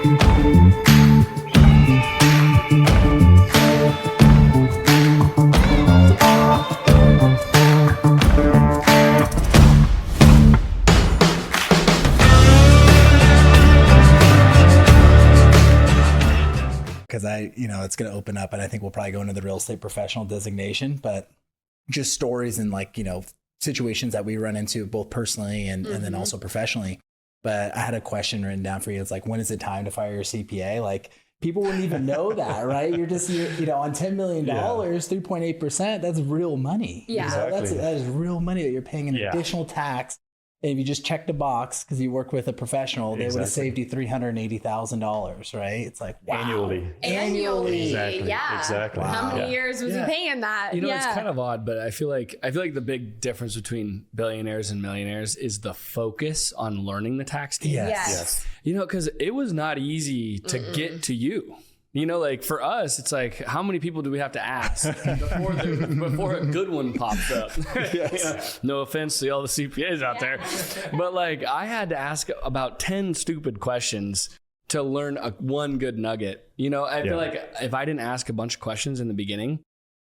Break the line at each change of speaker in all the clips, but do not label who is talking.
Because it's going to open up, and I think we'll probably go into the real estate professional designation, but just stories and situations that we run into both personally and then also professionally. But I had a question written down for you. It's like, when is it time to fire your CPA? Like, people wouldn't even know that, right? You're just, on $10 million, 3.8%, that's real money.
Yeah.
Exactly.
That is real money that you're paying an additional tax. And if you just check the box because you work with a professional, they would have saved you $380,000, right? It's like, wow.
Annually. Exactly.
Yeah.
Exactly.
Wow. How many
Yeah.
years was he paying that?
It's kind of odd, but I feel like the big difference between billionaires and millionaires is the focus on learning the tax team.
Yes.
Because it was not easy to get to you. For us, it's like, how many people do we have to ask before a good one pops up?
Yes.
No offense to all the CPAs out there, but I had to ask about 10 stupid questions to learn one good nugget. I feel like if I didn't ask a bunch of questions in the beginning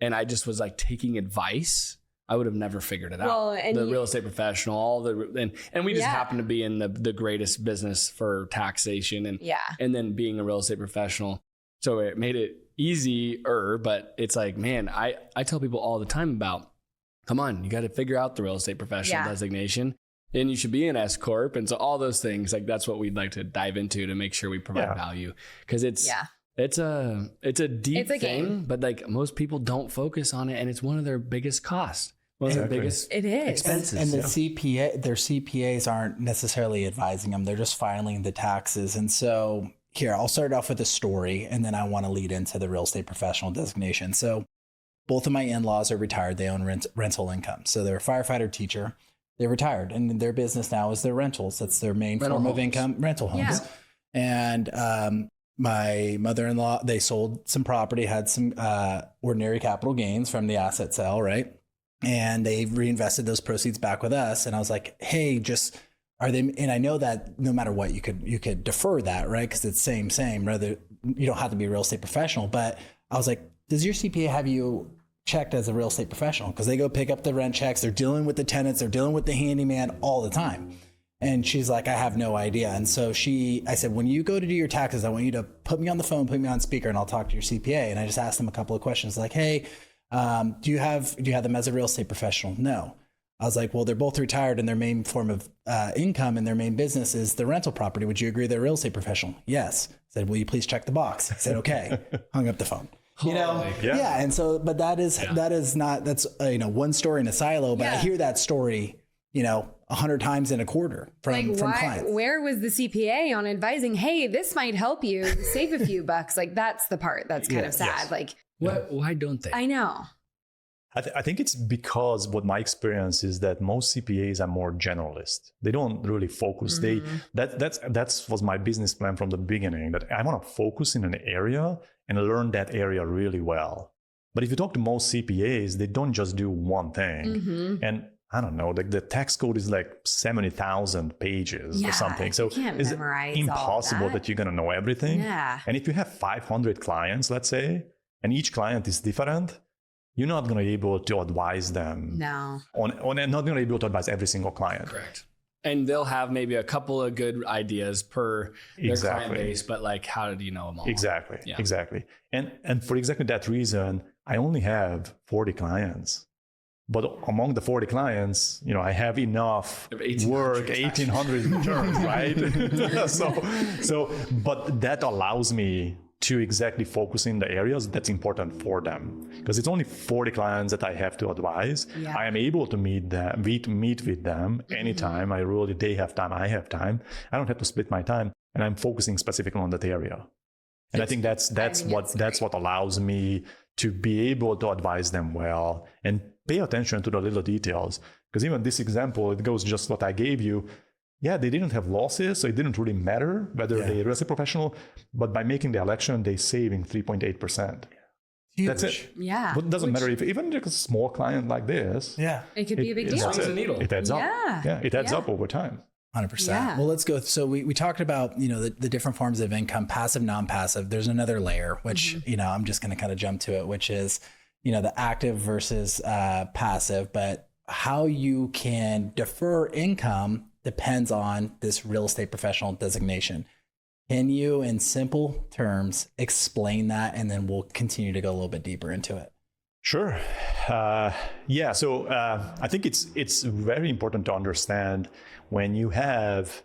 and I just was taking advice, I would have never figured it out. The real estate professional, and we just happen to be in the greatest business for taxation and then being a real estate professional. So it made it easier, but it's like, man, I tell people all the time about, come on, you got to figure out the real estate professional designation, and you should be an S Corp. And so all those things, that's what we'd like to dive into to make sure we provide value. Cause it's a deep thing, game. But most people don't focus on it. And it's one of their biggest costs. One of their biggest expenses.
And the their CPAs aren't necessarily advising them. They're just filing the taxes. And so here, I'll start off with a story, and then I want to lead into the real estate professional designation. So both of my in-laws are retired. They own rental income. So they're a firefighter teacher. They retired, and their business now is their rentals. That's their main form of income, rental homes. Yeah. And my mother-in-law, they sold some property, had some ordinary capital gains from the asset sale, right? And they reinvested those proceeds back with us. And I was like, hey, are they? And I know that no matter what, you could defer that, right? Because it's same. Rather, you don't have to be a real estate professional. But I was like, does your CPA have you checked as a real estate professional? Because they go pick up the rent checks. They're dealing with the tenants. They're dealing with the handyman all the time. And she's like, I have no idea. And so I said, when you go to do your taxes, I want you to put me on the phone, put me on speaker, and I'll talk to your CPA. And I just asked them a couple of questions like, hey, do you have them as a real estate professional? No. I was like, well, they're both retired and their main form of income and their main business is the rental property. Would you agree they're a real estate professional? Yes. I said, will you please check the box? He said, okay. Hung up the phone. And so, but that's one story in a silo, but I hear that story, 100 times in a quarter from clients.
Where was the CPA on advising, hey, this might help you save a few bucks? That's the part that's kind of sad.
Why don't they?
I know.
I think it's because what my experience is that most CPAs are more generalist. They don't really focus. That was my business plan from the beginning, that I want to focus in an area and learn that area really well. But if you talk to most CPAs, they don't just do one thing. And I don't know, the tax code is 70,000 pages or something. So it's impossible that you're going to know everything. Yeah. And if you have 500 clients, let's say, and each client is different, you're not going to be able to advise them.
No.
And not going to be able to advise every single client.
Correct. And they'll have maybe a couple of good ideas per their client base, but how do you know them all?
Exactly. Yeah. Exactly. And for exactly that reason, I only have 40 clients. But among the 40 clients, I have enough work, 1,800 returns, right? But that allows me to exactly focus in the areas that's important for them. Because it's only 40 clients that I have to advise. Yeah. I am able to meet with them anytime. They have time, I have time. I don't have to split my time, and I'm focusing specifically on that area. And I think that's what allows me to be able to advise them well and pay attention to the little details. Because even this example, it goes just what I gave you. Yeah, they didn't have losses, so it didn't really matter whether they're a real estate professional. But by making the election, they're saving 3.8%. That's it.
Yeah.
But it doesn't matter if even a small client like this.
Yeah.
It could be a big deal.
Swings the needle.
It adds up. Yeah, it adds up over time.
100%.
Yeah.
Well, let's go. So we talked about, the different forms of income, passive, non-passive. There's another layer, which, I'm just going to kind of jump to it, which is, the active versus passive, but how you can defer income depends on this real estate professional designation. Can you, in simple terms, explain that? And then we'll continue to go a little bit deeper into it.
Sure. Yeah. So I think it's very important to understand when you have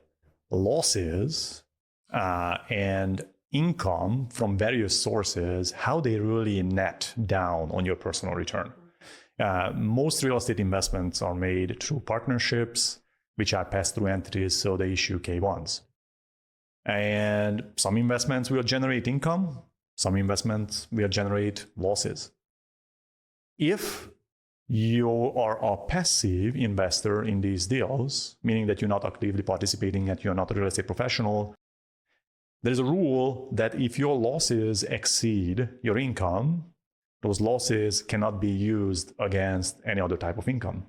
losses and income from various sources, how they really net down on your personal return. Most real estate investments are made through partnerships, which are pass-through entities, so they issue K-1s. And some investments will generate income, some investments will generate losses. If you are a passive investor in these deals, meaning that you're not actively participating and you're not a real estate professional, there's a rule that if your losses exceed your income, those losses cannot be used against any other type of income.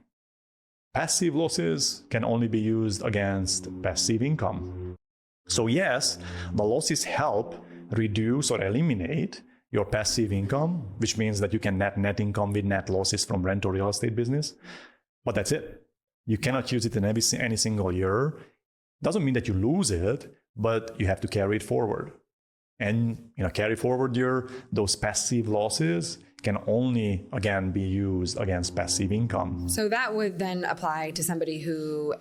Passive losses can only be used against passive income. So yes, the losses help reduce or eliminate your passive income, which means that you can net income with net losses from rental real estate business. But that's it. You cannot use it in any single year. Doesn't mean that you lose it, but you have to carry it forward. And carry forward those passive losses can only, again, be used against passive income.
So that would then apply to somebody who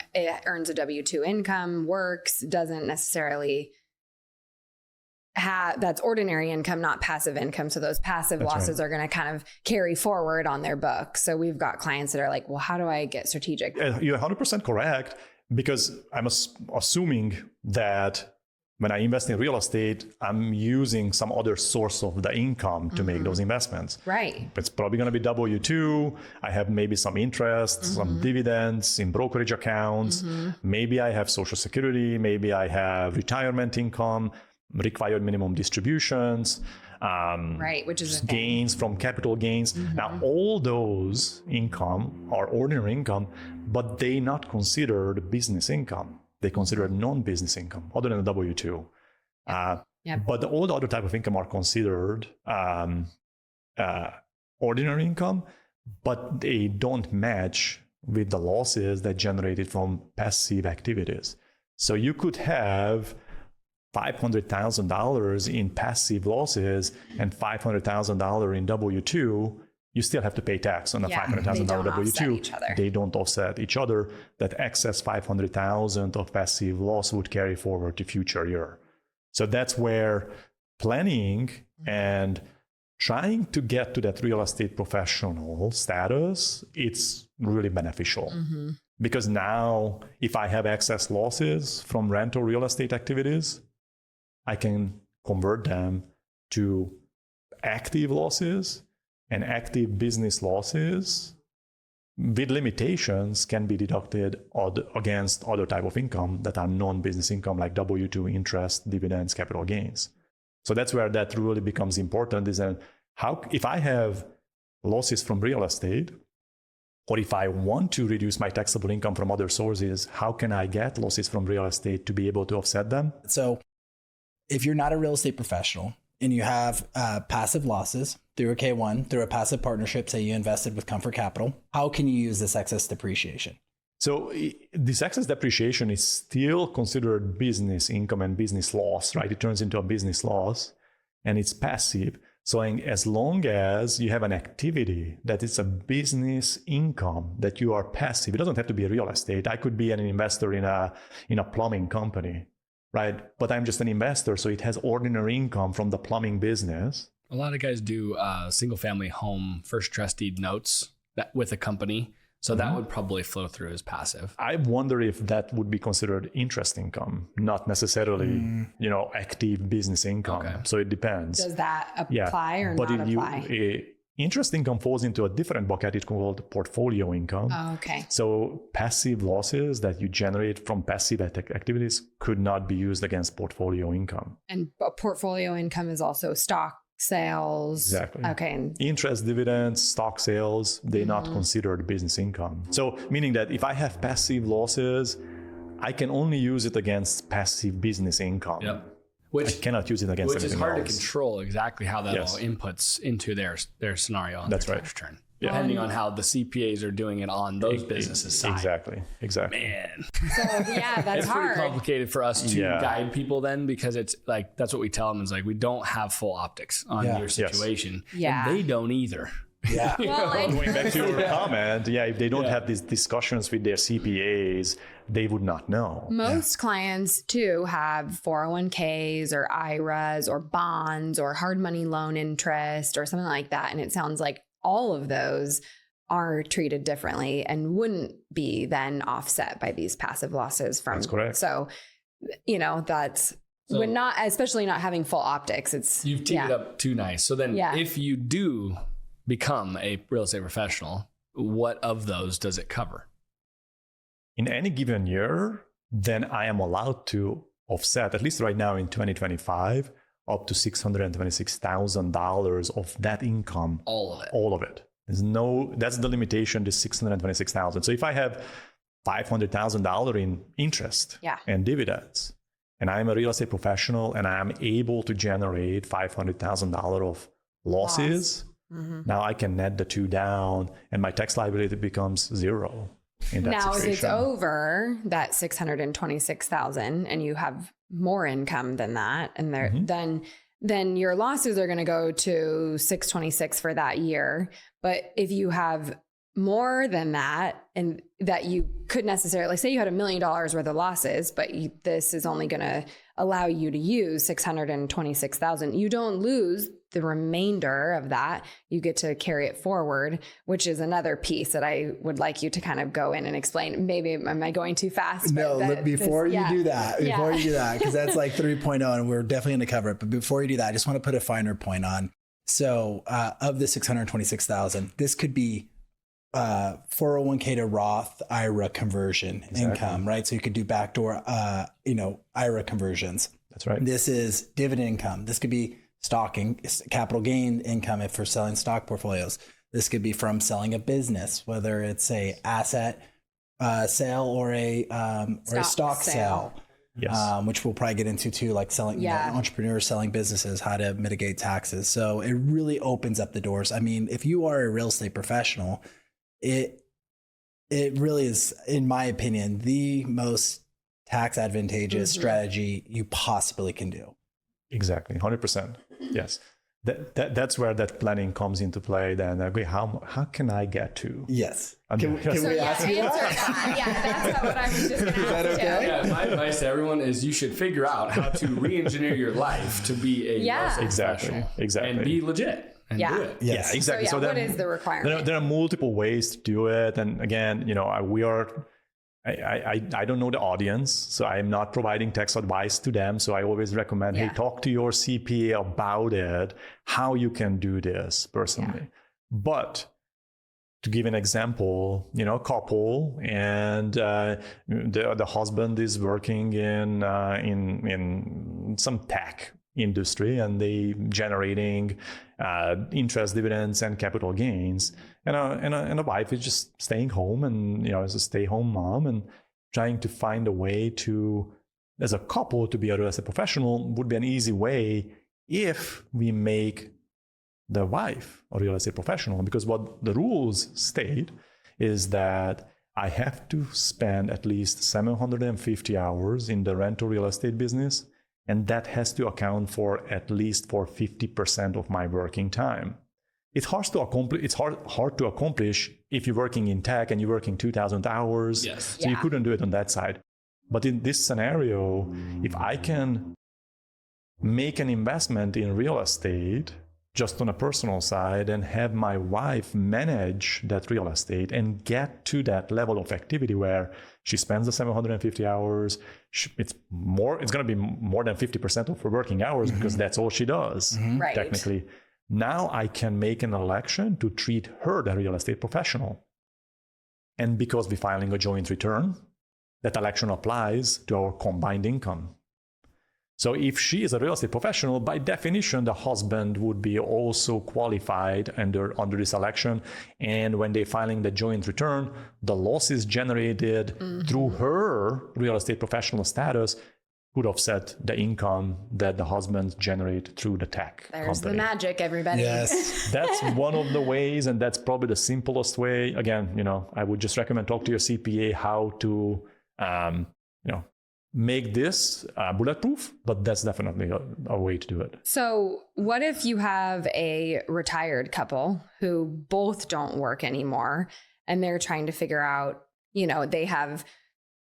earns a W-2 income, works, doesn't necessarily that's ordinary income, not passive income. So those passive losses are going to kind of carry forward on their book. So we've got clients that are like, well, how do I get strategic?
You're 100% correct, because I'm assuming that when I invest in real estate, I'm using some other source of the income to make those investments.
Right.
It's probably going to be W-2. I have maybe some interest, some dividends in brokerage accounts. Maybe I have Social Security. Maybe I have retirement income, required minimum distributions,
right, which is
gains from capital gains. Now, all those income are ordinary income, but they not considered business income. They consider non-business income, other than the W-2. But all the other type of income are considered ordinary income, but they don't match with the losses that generated from passive activities. So you could have $500,000 in passive losses and $500,000 in W-2, you still have to pay tax on the $500,000 W-2. They don't offset each other. That excess $500,000 of passive loss would carry forward to future year. So that's where planning and trying to get to that real estate professional status, it's really beneficial. Because now, if I have excess losses from rental real estate activities, I can convert them to active losses, and active business losses with limitations can be deducted against other type of income that are non-business income, like W-2 interest, dividends, capital gains. So that's where that really becomes important, is that if I have losses from real estate, or if I want to reduce my taxable income from other sources, how can I get losses from real estate to be able to offset them?
So if you're not a real estate professional and you have passive losses through a K-1, through a passive partnership, say you invested with Comfort Capital, how can you use this excess depreciation?
So this excess depreciation is still considered business income and business loss, right? It turns into a business loss and it's passive. So as long as you have an activity that is a business income that you are passive, it doesn't have to be real estate. I could be an investor in a plumbing company, right? But I'm just an investor, so it has ordinary income from the plumbing business.
A lot of guys do single family home first trust deed notes with a company. So that would probably flow through as passive.
I wonder if that would be considered interest income, not necessarily, active business income. Okay. So it depends.
Does that apply or not apply?
Interest income falls into a different bucket. It's called portfolio income.
Oh, okay.
So passive losses that you generate from passive activities could not be used against portfolio income.
And portfolio income is also stock sales.
Exactly.
Okay.
Interest, dividends, stock sales, they're not considered business income. So meaning that if I have passive losses, I can only use it against passive business income.
Yep.
I cannot use it against
which is
anything
hard
else.
to control exactly how that all inputs into their scenario on
That's
their
right.
tax return.
Yeah.
Depending on how the CPAs are doing it on those businesses' side.
Exactly.
Man.
So yeah, that's
It's
hard.
pretty complicated for us to guide people then, because it's like, that's what we tell them is like, we don't have full optics on your situation.
Yeah.
And they don't either.
Yeah.
Well,
Going back to your comment, if they don't have these discussions with their CPAs, they would not know.
most clients too have 401ks or IRAs or bonds or hard money loan interest or something like that. And it sounds like all of those are treated differently and wouldn't be then offset by these passive losses from.
That's correct.
So, we're not, especially not having full optics.
You've teed it up too nice. So then if you do become a real estate professional, what of those does it cover?
In any given year, then I am allowed to offset, at least right now in 2025, up to $626,000 of that income.
All of it.
All of it. That's the limitation, this $626,000. So if I have $500,000 in interest and dividends, and I'm a real estate professional and I'm able to generate $500,000 of losses, now I can net the two down and my tax liability becomes zero in that
now,
situation.
if it's over that 626,000 and you have more income than that, and then your losses are going to go to 626 for that year. But if you have more than that, and that you could necessarily say you had $1 million worth of losses, but this is only going to allow you to use 626,000, you don't lose the remainder of that. You get to carry it forward, which is another piece that I would like you to kind of go in and explain. Maybe am I going too fast?
No, before you do that, because that's like 3.0 and we're definitely going to cover it. But before you do that, I just want to put a finer point on. So of the 626,000, this could be 401k to Roth IRA conversion income, right? So you could do backdoor, IRA conversions.
That's right.
This is dividend income. This could be capital gain income if we're selling stock portfolios. This could be from selling a business, whether it's a asset sale or a stock sale.
Yes.
Which we'll probably get into too, like selling entrepreneurs selling businesses, how to mitigate taxes. So it really opens up the doors. I mean, if you are a real estate professional, it really is, in my opinion, the most tax advantageous strategy you possibly can do.
Exactly, 100%. Yes. That's where that planning comes into play. Then, okay, how can I get to?
Yes. Can we ask you
that? That's what I was just going to ask.
Okay?
Yeah, my advice to everyone is you should figure out how to re-engineer your life to be a real estate professional.
Exactly.
And be legit. And do it.
Yes.
Yeah, exactly.
So, what is the requirement?
There are multiple ways to do it. And again, I don't know the audience, so I'm not providing tax advice to them. So I always recommend, hey, talk to your CPA about it, how you can do this personally. Yeah. But to give an example, a couple and the husband is working in some tech industry and they generating interest, dividends, and capital gains, and the wife is just staying home and as a stay-home mom and trying to find a way to, as a couple, to be a real estate professional would be an easy way if we make the wife a real estate professional, because what the rules state is that I have to spend at least 750 hours in the rental real estate business, and that has to account for at least for 50% of my working time. It's hard to accomplish if you're working in tech and you're working 2,000 hours.
Yes.
So you couldn't do it on that side. But in this scenario, if I can make an investment in real estate just on a personal side and have my wife manage that real estate and get to that level of activity where she spends the 750 hours, it's going to be more than 50% of her working hours because that's all she does, technically. Now I can make an election to treat her the real estate professional. And because we're filing a joint return, that election applies to our combined income. So if she is a real estate professional, by definition, the husband would be also qualified under this election. And when they're filing the joint return, the losses generated through her real estate professional status could offset the income that the husband generate through the tech
There's
company.
the magic, everybody.
Yes.
That's one of the ways, and that's probably the simplest way. Again, I would just recommend talk to your CPA how to, make this bulletproof, but that's definitely a way to do it.
So what if you have a retired couple who both don't work anymore and they're trying to figure out, they have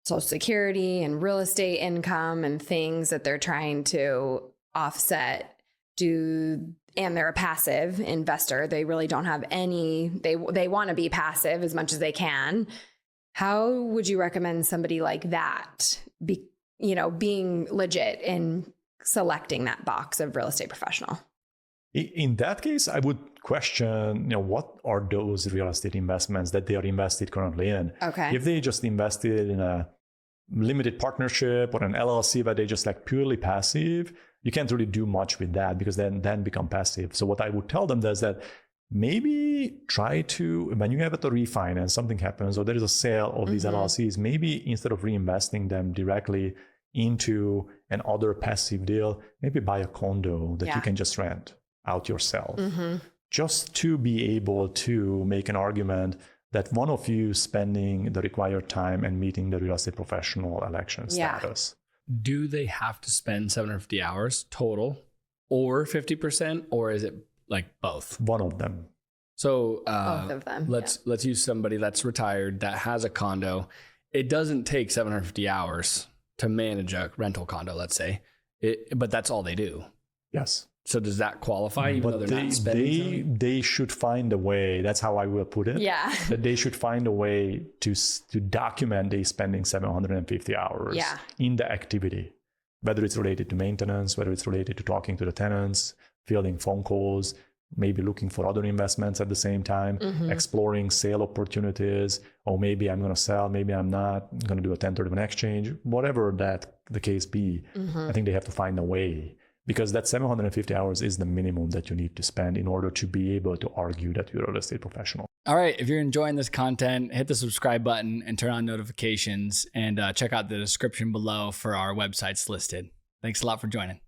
Social Security and real estate income and things that they're trying to offset, and they're a passive investor. They really don't have any, they want to be passive as much as they can. How would you recommend somebody like that being legit in selecting that box of real estate professional?
In that case, I would question, what are those real estate investments that they are invested currently in?
Okay.
If they just invested in a limited partnership or an LLC, but they just like purely passive, you can't really do much with that because then become passive. So what I would tell them is that maybe try to, when you have to refinance, something happens, or there is a sale of these LLCs, maybe instead of reinvesting them directly into an other passive deal, maybe buy a condo that you can just rent out yourself, just to be able to make an argument that one of you spending the required time and meeting the real estate professional election status.
Do they have to spend 750 hours total or 50%, or is it like both?
One of them.
So
both of them.
Let's use somebody that's retired that has a condo. It doesn't take 750 hours to manage a rental condo, let's say, but that's all they do.
Yes.
So does that qualify, even though they're not spending?
They should find a way. That's how I will put it.
Yeah.
That they should find a way to document they spending 750 hours in the activity, whether it's related to maintenance, whether it's related to talking to the tenants, fielding phone calls, maybe looking for other investments at the same time, exploring sale opportunities, or maybe I'm going to sell, maybe I'm not, I'm going to do a 1031 exchange, whatever that the case be. I think they have to find a way, because that 750 hours is the minimum that you need to spend in order to be able to argue that you're a real estate professional.
All right. If you're enjoying this content, hit the subscribe button and turn on notifications, and check out the description below for our websites listed. Thanks a lot for joining.